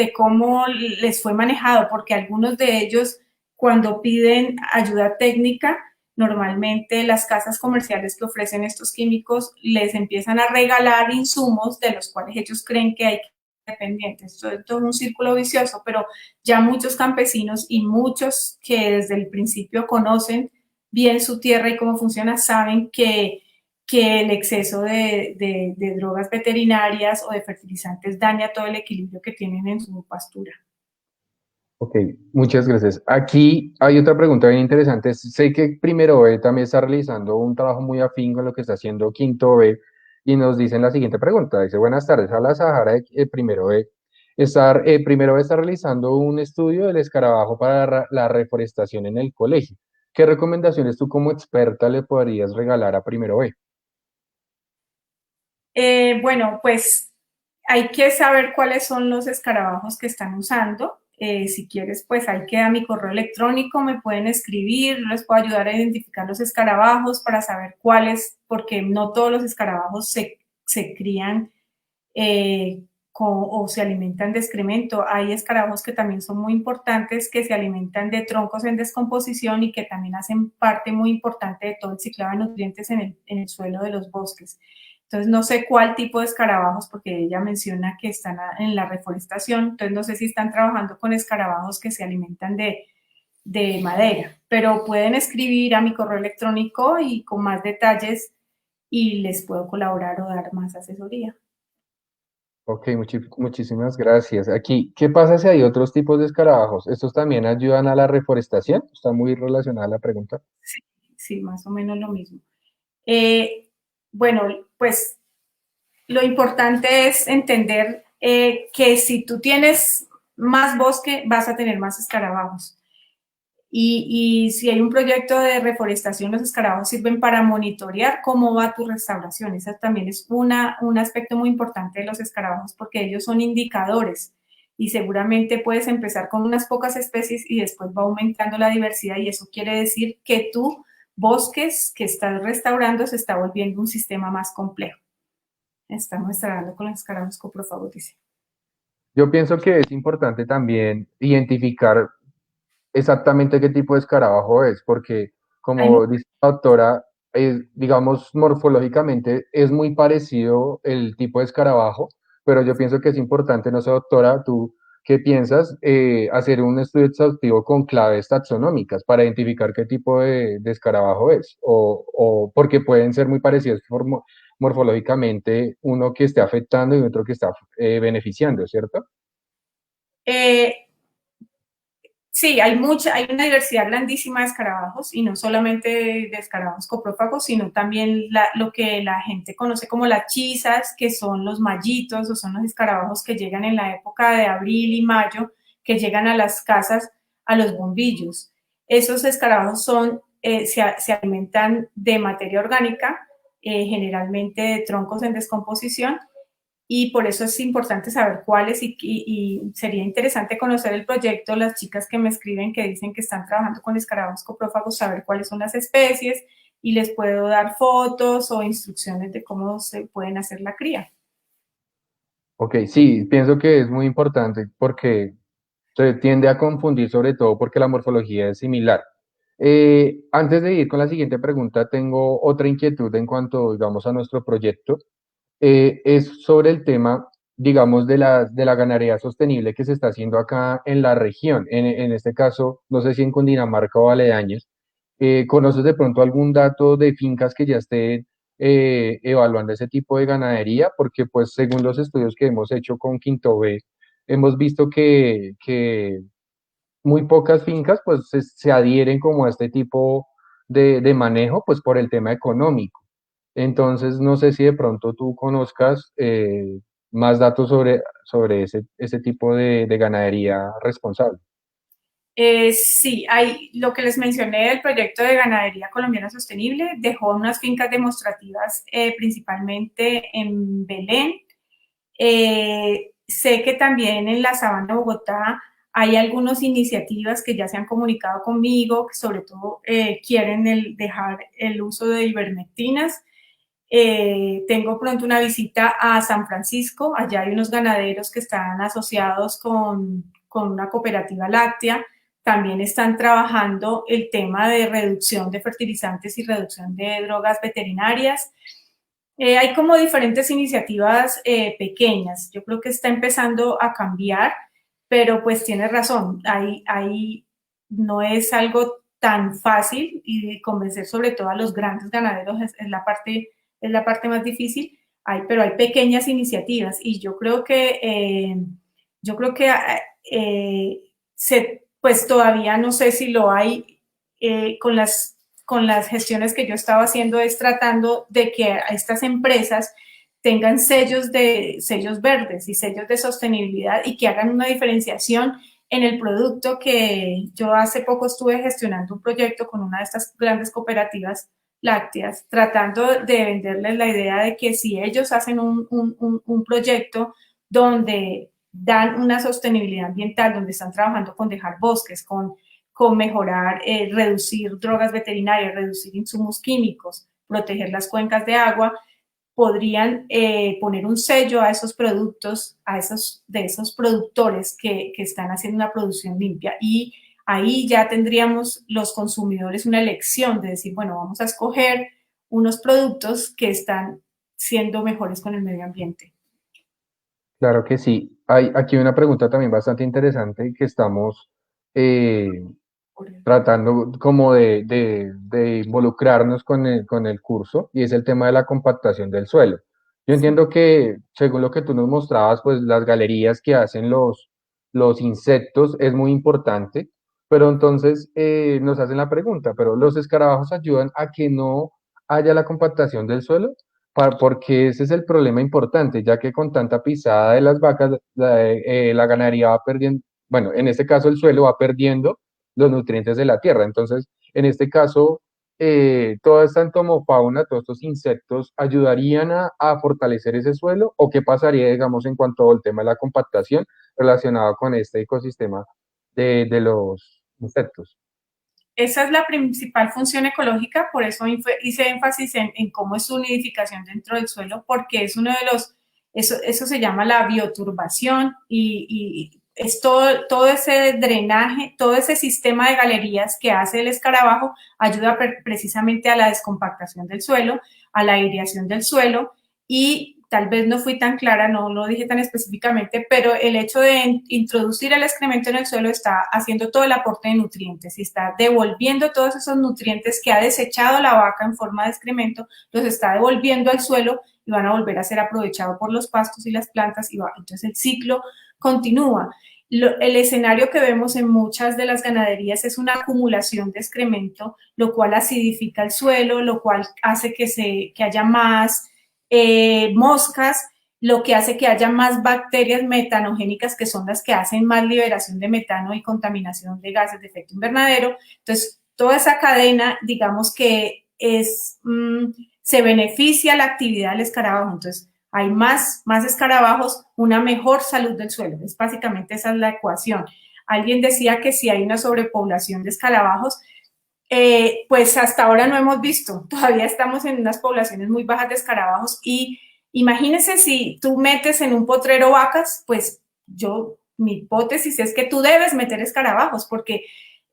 les fue manejado, porque algunos de ellos, cuando piden ayuda técnica, normalmente las casas comerciales que ofrecen estos químicos les empiezan a regalar insumos de los cuales ellos creen que hay que ser dependientes. Esto es todo un círculo vicioso, pero ya muchos campesinos y muchos que desde el principio conocen bien su tierra y cómo funciona, saben que el exceso de drogas veterinarias o de fertilizantes daña todo el equilibrio que tienen en su pastura. Ok, muchas gracias. Aquí hay otra pregunta bien interesante. Sé que Primero B también está realizando un trabajo muy afín con lo que está haciendo Quinto B y nos dicen la siguiente pregunta. Dice, buenas tardes, a la Sahara de Primero B. Primero B está realizando un estudio del escarabajo para la reforestación en el colegio. ¿Qué recomendaciones tú como experta le podrías regalar a Primero B? Bueno, pues hay que saber cuáles son los escarabajos que están usando. Si quieres, pues ahí queda mi correo electrónico, me pueden escribir, les puedo ayudar a identificar los escarabajos para saber cuáles, porque no todos los escarabajos se crían o se alimentan de excremento. Hay escarabajos que también son muy importantes, que se alimentan de troncos en descomposición y que también hacen parte muy importante de todo el ciclado de nutrientes en el suelo de los bosques. Entonces, no sé cuál tipo de escarabajos, porque ella menciona que están en la reforestación, entonces no sé si están trabajando con escarabajos que se alimentan de madera, pero pueden escribir a mi correo electrónico y con más detalles y les puedo colaborar o dar más asesoría. Ok, muchísimas gracias. Aquí, ¿qué pasa si hay otros tipos de escarabajos? ¿Estos también ayudan a la reforestación? Está muy relacionada la pregunta. Sí, sí, más o menos lo mismo. Eh, bueno, pues lo importante es entender que si tú tienes más bosque, vas a tener más escarabajos. Y si hay un proyecto de reforestación, los escarabajos sirven para monitorear cómo va tu restauración. Esa también es un aspecto muy importante de los escarabajos porque ellos son indicadores y seguramente puedes empezar con unas pocas especies y después va aumentando la diversidad y eso quiere decir que tu bosques que estás restaurando se está volviendo un sistema más complejo. Estamos trabajando con los escarabajos coprofagotes. Yo pienso que es importante también identificar exactamente qué tipo de escarabajo es, porque Hay mu- como dice la doctora, digamos, morfológicamente es muy parecido el tipo de escarabajo, pero yo pienso que es importante, no sé, doctora, ¿tú qué piensas? Hacer un estudio exhaustivo con claves taxonómicas para identificar qué tipo de escarabajo es, o porque pueden ser muy parecidos morfológicamente, uno que esté afectando y otro que está beneficiando, ¿cierto? eh, Sí, hay una diversidad grandísima de escarabajos y no solamente de escarabajos coprófagos, sino también lo que la gente conoce como las chisas, que son los mallitos o son los escarabajos que llegan en la época de abril y mayo, que llegan a las casas, a los bombillos. Esos escarabajos se alimentan de materia orgánica, generalmente de troncos en descomposición, y por eso es importante saber cuáles y sería interesante conocer el proyecto, las chicas que me escriben que dicen que están trabajando con escarabajos coprófagos, saber cuáles son las especies y les puedo dar fotos o instrucciones de cómo se pueden hacer la cría. Ok, sí, pienso que es muy importante porque se tiende a confundir sobre todo porque la morfología es similar. Antes de ir con la siguiente pregunta, tengo otra inquietud en cuanto, digamos, a nuestro proyecto. Es sobre el tema, digamos, de la ganadería sostenible que se está haciendo acá en la región. En este caso, no sé si en Cundinamarca o aledaños. ¿Conoces de pronto algún dato de fincas que ya estén evaluando ese tipo de ganadería? Porque, pues, según los estudios que hemos hecho con Quinto B, hemos visto que muy pocas fincas pues se adhieren como a este tipo de manejo pues por el tema económico. Entonces no sé si de pronto tú conozcas más datos sobre ese tipo de ganadería responsable. Sí, hay lo que les mencioné del proyecto de ganadería colombiana sostenible, dejó unas fincas demostrativas principalmente en Belén. Sé que también en la Sabana de Bogotá hay algunas iniciativas que ya se han comunicado conmigo, que sobre todo quieren dejar el uso de ivermectinas. Tengo pronto una visita a San Francisco, allá hay unos ganaderos que están asociados con una cooperativa láctea, también están trabajando el tema de reducción de fertilizantes y reducción de drogas veterinarias. Hay como diferentes iniciativas pequeñas. Yo creo que está empezando a cambiar, pero pues tienes razón. No es algo tan fácil y convencer sobre todo a los grandes ganaderos es la parte más difícil. Pero hay pequeñas iniciativas y yo creo que pues todavía no sé si lo hay con las gestiones que yo estaba haciendo es tratando de que estas empresas tengan sellos verdes y sellos de sostenibilidad y que hagan una diferenciación en el producto que yo hace poco estuve gestionando un proyecto con una de estas grandes cooperativas lácteas, tratando de venderles la idea de que si ellos hacen un proyecto donde dan una sostenibilidad ambiental, donde están trabajando con dejar bosques, con mejorar, reducir drogas veterinarias, reducir insumos químicos, proteger las cuencas de agua, podrían poner un sello a esos productos, de esos productores que están haciendo una producción limpia. Y ahí ya tendríamos los consumidores una elección de decir, bueno, vamos a escoger unos productos que están siendo mejores con el medio ambiente. Claro que sí. Hay aquí una pregunta también bastante interesante que estamos eh, tratando como de involucrarnos con el curso y es el tema de la compactación del suelo. Yo Sí. entiendo que, según lo que tú nos mostrabas, pues las galerías que hacen los insectos es muy importante, pero entonces nos hacen la pregunta, ¿pero los escarabajos ayudan a que no haya la compactación del suelo? Porque ese es el problema importante, ya que con tanta pisada de las vacas, la ganadería va perdiendo, bueno, en este caso el suelo va perdiendo los nutrientes de la tierra. Entonces, en este caso, toda esta entomofauna, todos estos insectos, ¿ayudarían a fortalecer ese suelo? ¿O qué pasaría, digamos, en cuanto al tema de la compactación relacionado con este ecosistema de los insectos? Esa es la principal función ecológica, por eso hice énfasis en cómo es su nidificación dentro del suelo, porque es uno de eso se llama la bioturbación y es todo ese drenaje, todo ese sistema de galerías que hace el escarabajo ayuda precisamente a la descompactación del suelo, a la aireación del suelo y tal vez no fui tan clara, no lo dije tan específicamente, pero el hecho de introducir el excremento en el suelo está haciendo todo el aporte de nutrientes y está devolviendo todos esos nutrientes que ha desechado la vaca en forma de excremento, los está devolviendo al suelo y van a volver a ser aprovechados por los pastos y las plantas y entonces el ciclo continúa. El escenario que vemos en muchas de las ganaderías es una acumulación de excremento, lo cual acidifica el suelo, lo cual hace que haya más moscas, lo que hace que haya más bacterias metanogénicas, que son las que hacen más liberación de metano y contaminación de gases de efecto invernadero. Entonces, toda esa cadena, digamos que se beneficia la actividad del escarabajo. Entonces, hay más escarabajos, una mejor salud del suelo. Es básicamente esa es la ecuación. Alguien decía que si hay una sobrepoblación de escarabajos, pues hasta ahora no hemos visto, todavía estamos en unas poblaciones muy bajas de escarabajos y imagínense si tú metes en un potrero vacas, pues mi hipótesis es que tú debes meter escarabajos porque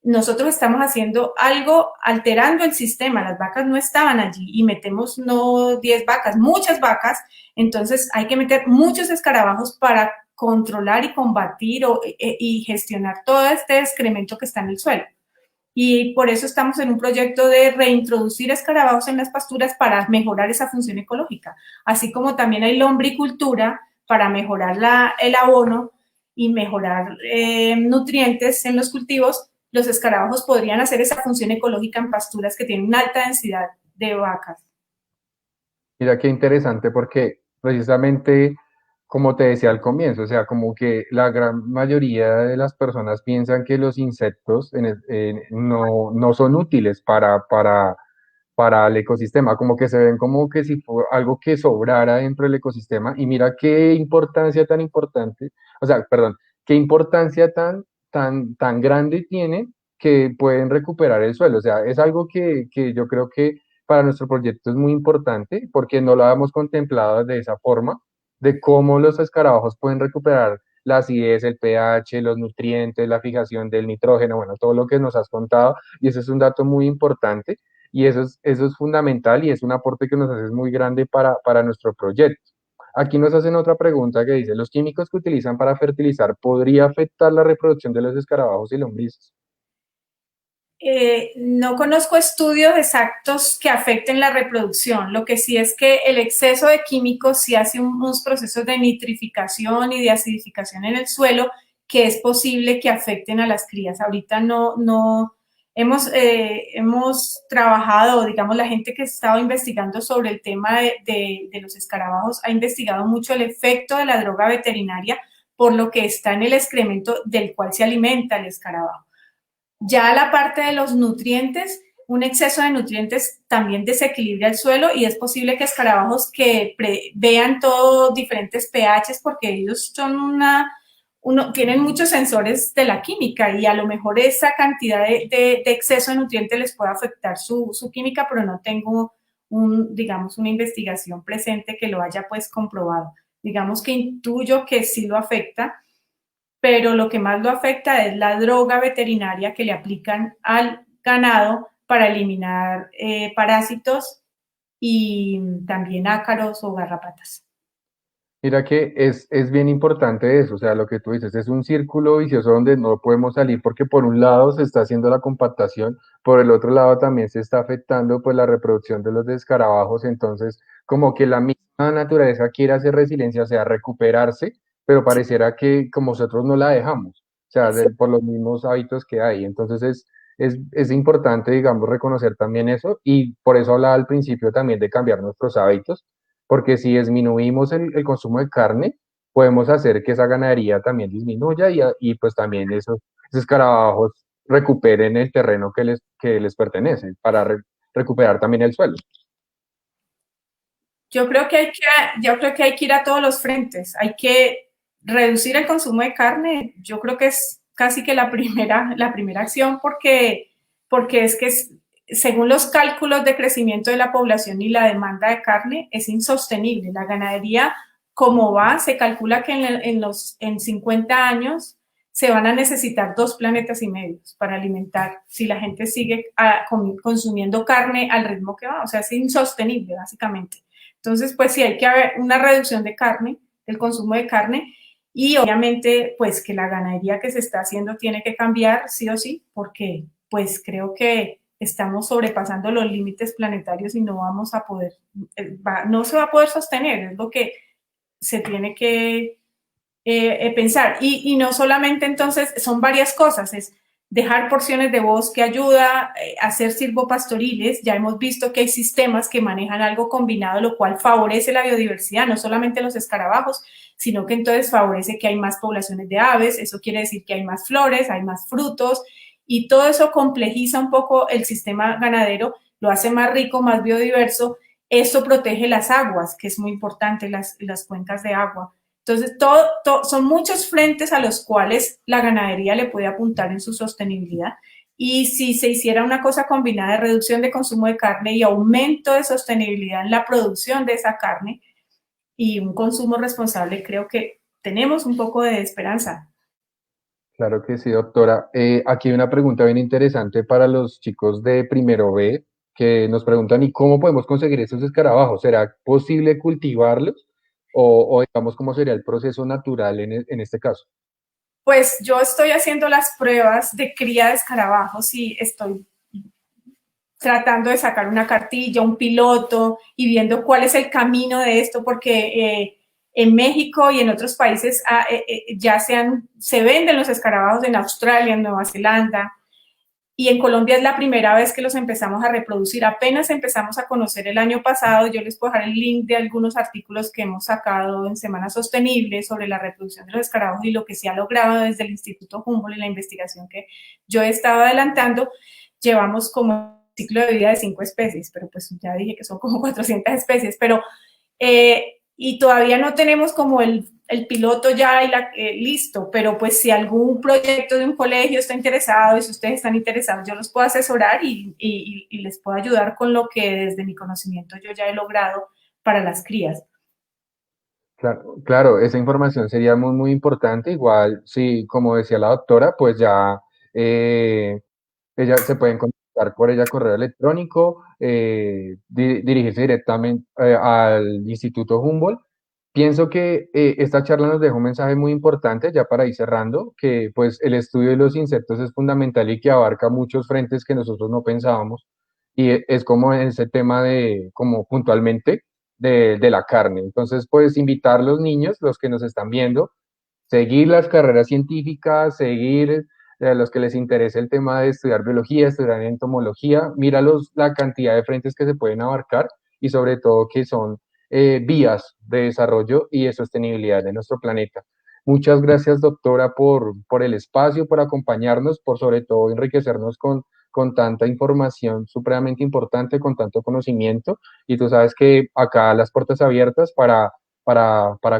nosotros estamos haciendo algo alterando el sistema, las vacas no estaban allí y metemos no 10 vacas, muchas vacas, entonces hay que meter muchos escarabajos para controlar y combatir y gestionar todo este excremento que está en el suelo. Y por eso estamos en un proyecto de reintroducir escarabajos en las pasturas para mejorar esa función ecológica, así como también hay lombricultura para mejorar el abono y mejorar nutrientes en los cultivos. Los escarabajos podrían hacer esa función ecológica en pasturas que tienen una alta densidad de vacas. Mira qué interesante porque precisamente, como te decía al comienzo, o sea, como que la gran mayoría de las personas piensan que los insectos no son útiles para el ecosistema, como que se ven como que si fue algo que sobrara dentro del ecosistema. Y mira qué importancia tan importante, o sea, perdón, qué importancia tan grande tiene que pueden recuperar el suelo. O sea, es algo que yo creo que para nuestro proyecto es muy importante porque no lo habíamos contemplado de esa forma, de cómo los escarabajos pueden recuperar la acidez, el pH, los nutrientes, la fijación del nitrógeno, bueno, todo lo que nos has contado, y ese es un dato muy importante, y eso es fundamental y es un aporte que nos hace muy grande para nuestro proyecto. Aquí nos hacen otra pregunta que dice, ¿los químicos que utilizan para fertilizar podría afectar la reproducción de los escarabajos y lombrices? No conozco estudios exactos que afecten la reproducción. Lo que sí es que el exceso de químicos sí hace unos procesos de nitrificación y de acidificación en el suelo que es posible que afecten a las crías. Ahorita no hemos trabajado, digamos, la gente que ha estado investigando sobre el tema de los escarabajos ha investigado mucho el efecto de la droga veterinaria por lo que está en el excremento del cual se alimenta el escarabajo. Ya la parte de los nutrientes, un exceso de nutrientes también desequilibra el suelo y es posible que escarabajos que vean todos diferentes pHs porque ellos son tienen muchos sensores de la química y a lo mejor esa cantidad de exceso de nutrientes les puede afectar su química, pero no tengo digamos, una investigación presente que lo haya pues comprobado. Digamos que intuyo que sí lo afecta, pero lo que más lo afecta es la droga veterinaria que le aplican al ganado para eliminar parásitos y también ácaros o garrapatas. Mira que es bien importante eso, o sea, lo que tú dices, es un círculo vicioso donde no podemos salir porque por un lado se está haciendo la compactación, por el otro lado también se está afectando pues la reproducción de los escarabajos, entonces como que la misma naturaleza quiere hacer resiliencia, o sea, recuperarse, pero pareciera que como nosotros no la dejamos, o sea, por los mismos hábitos que hay, entonces es importante, digamos, reconocer también eso y por eso hablaba al principio también de cambiar nuestros hábitos porque si disminuimos el consumo de carne, podemos hacer que esa ganadería también disminuya y pues también esos escarabajos recuperen el terreno que les pertenece para recuperar también el suelo. Yo creo que hay que ir a todos los frentes. Hay que reducir el consumo de carne. Yo creo que es casi que la primera acción porque es que según los cálculos de crecimiento de la población y la demanda de carne es insostenible. La ganadería, como va, se calcula que en 50 años se van a necesitar 2,5 planetas para alimentar si la gente sigue consumiendo carne al ritmo que va, o sea, es insostenible básicamente. Entonces, pues sí hay que haber una reducción de carne, del consumo de carne, y obviamente pues que la ganadería que se está haciendo tiene que cambiar sí o sí, porque pues creo que estamos sobrepasando los límites planetarios y no vamos a poder, no se va a poder sostener, es lo que se tiene que pensar. Y no solamente entonces, son varias cosas, es dejar porciones de bosque ayuda, hacer silvopastoriles, ya hemos visto que hay sistemas que manejan algo combinado, lo cual favorece la biodiversidad, no solamente los escarabajos, sino que entonces favorece que hay más poblaciones de aves, eso quiere decir que hay más flores, hay más frutos, y todo eso complejiza un poco el sistema ganadero, lo hace más rico, más biodiverso. Esto protege las aguas, que es muy importante, las cuencas de agua. Entonces, son muchos frentes a los cuales la ganadería le puede apuntar en su sostenibilidad. Y si se hiciera una cosa combinada de reducción de consumo de carne y aumento de sostenibilidad en la producción de esa carne y un consumo responsable, creo que tenemos un poco de esperanza. Claro que sí, doctora. Aquí hay una pregunta bien interesante para los chicos de primero B que nos preguntan, ¿y cómo podemos conseguir esos escarabajos? ¿Será posible cultivarlos? O digamos, ¿cómo sería el proceso natural en este caso? Pues yo estoy haciendo las pruebas de cría de escarabajos y estoy tratando de sacar una cartilla, un piloto y viendo cuál es el camino de esto, porque en México y en otros países ya se venden los escarabajos en Australia, en Nueva Zelanda, y en Colombia es la primera vez que los empezamos a reproducir. Apenas empezamos a conocer el año pasado. Yo les puedo dejar el link de algunos artículos que hemos sacado en Semana Sostenible sobre la reproducción de los escarabajos y lo que se ha logrado desde el Instituto Humboldt en la investigación que yo he estado adelantando. Llevamos como un ciclo de vida de 5 especies, pero pues ya dije que son como 400 especies, pero y todavía no tenemos como el piloto ya listo, pero pues si algún proyecto de un colegio está interesado y si ustedes están interesados, yo los puedo asesorar y les puedo ayudar con lo que desde mi conocimiento yo ya he logrado para las crías. Claro, claro, esa información sería muy, muy importante. Igual, sí, como decía la doctora, pues ya ella se pueden contactar por ella correo electrónico, dirigirse directamente al Instituto Humboldt. Pienso que esta charla nos deja un mensaje muy importante, ya para ir cerrando, que pues el estudio de los insectos es fundamental y que abarca muchos frentes que nosotros no pensábamos. Y es como en ese tema de, como puntualmente, de la carne. Entonces, pues invitar a los niños, los que nos están viendo, seguir las carreras científicas, seguir a los que les interese el tema de estudiar biología, estudiar entomología, mira la cantidad de frentes que se pueden abarcar y sobre todo que son vías de desarrollo y de sostenibilidad de nuestro planeta. Muchas gracias, doctora, por el espacio, por acompañarnos, por sobre todo enriquecernos con tanta información supremamente importante, con tanto conocimiento. Y tú sabes que acá las puertas abiertas para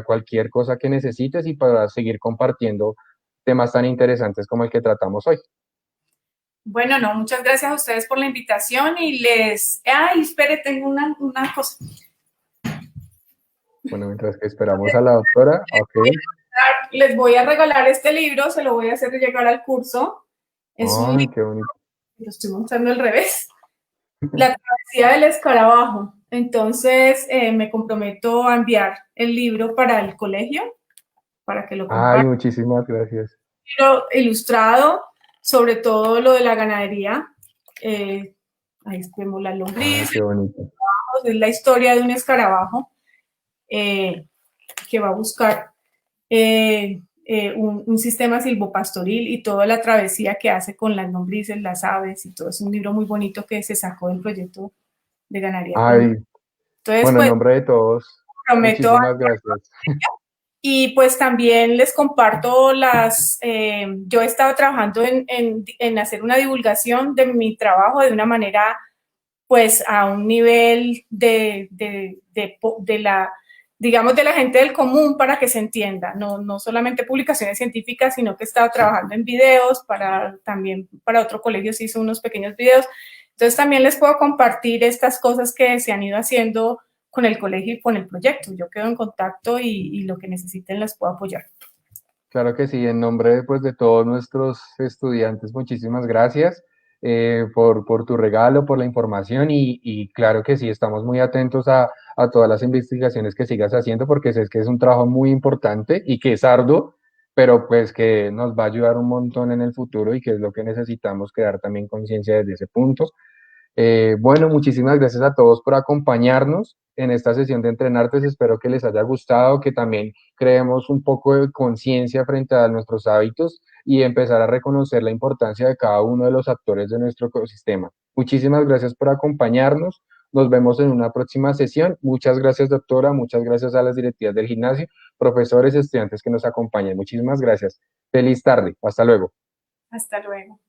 cualquier cosa que necesites y para seguir compartiendo temas tan interesantes como el que tratamos hoy. Bueno, no, muchas gracias a ustedes por la invitación y Ay, espere, tengo una cosa. Bueno, mientras que esperamos a la doctora, ok. Les voy a regalar este libro, se lo voy a hacer llegar al curso. Es un Ay, libro, qué bonito. lo estoy mostrando al revés. La travesía del escarabajo. Entonces, me comprometo a enviar el libro para el colegio, para que lo Ay, compartan. muchísimas gracias. Ilustrado, sobre todo lo de la ganadería. Ahí vemos las Ay, lombrices, qué bonito. es la historia de un escarabajo que va a buscar un sistema silvopastoril y toda la travesía que hace con las lombrices, las aves y todo. Es un libro muy bonito que se sacó del proyecto de ganadería colombiana. Ay, Entonces, bueno, en pues, nombre de todos, prometo. muchísimas gracias. Y pues también les comparto yo he estado trabajando en hacer una divulgación de mi trabajo de una manera, pues a un nivel digamos, de la gente del común para que se entienda, no solamente publicaciones científicas, sino que he estado trabajando en videos, también para otro colegio se hizo unos pequeños videos. Entonces también les puedo compartir estas cosas que se han ido haciendo con el colegio y con el proyecto. Yo quedo en contacto y lo que necesiten les puedo apoyar. Claro que sí, en nombre pues, de todos nuestros estudiantes, muchísimas gracias por tu regalo, por la información y claro que sí, estamos muy atentos a todas las investigaciones que sigas haciendo porque sé que es un trabajo muy importante y que es arduo, pero pues que nos va a ayudar un montón en el futuro y que es lo que necesitamos crear también conciencia desde ese punto. Bueno, muchísimas gracias a todos por acompañarnos en esta sesión de Entrenartes. Espero que les haya gustado, que también creemos un poco de conciencia frente a nuestros hábitos y empezar a reconocer la importancia de cada uno de los actores de nuestro ecosistema. Muchísimas gracias por acompañarnos. Nos vemos en una próxima sesión. Muchas gracias, doctora. Muchas gracias a las directivas del gimnasio, profesores, estudiantes que nos acompañan. Muchísimas gracias. Feliz tarde. Hasta luego. Hasta luego.